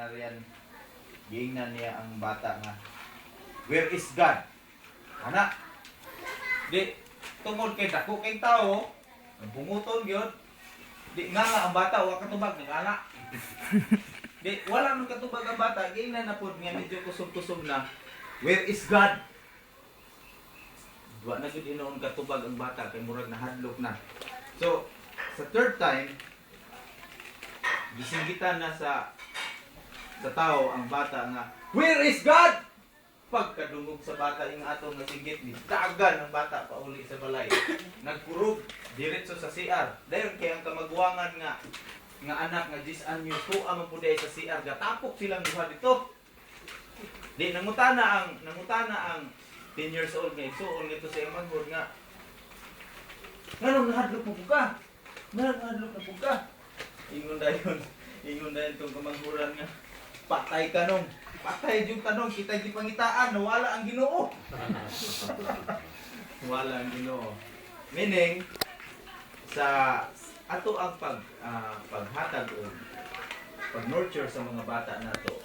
Nariyan, giingnan niya ang bata nga, where is God? Ana, di, tungod kay dako kay tao, bunguton yun, di nga ang bata, wala katubag, nag-ana. Di, wala nang katubag ang bata, giingnan na po nga medyo kusog-kusog na, where is God? Wa na gid inoon katubag ang bata, kay murag nahadlok na. So, sa third time, gisinggitan na sa tao ang bata nga, where is God? Pagkadungog sa bata yung atong nasinggit ni dagan ang bata pauli sa balay. Nagkurog diretso sa CR. Dayon kay ang kamagwangan nga anak nga 10 anyos ko ang puday sa CR gatapok silang duha dito. Di nangutana ang 10 years old nga isuol nito sa imong manhod nga. Nganong nahadlok mo ka? Nahadlok na ka? Ingon dayon tong kamanghuran nga patay ka nung. Patay yung tanong, kita gipangitaan, nawala ang Ginoo. Wala ang Ginoo. Meaning, sa ato ang paghatag o pag-nurture sa mga bata nato,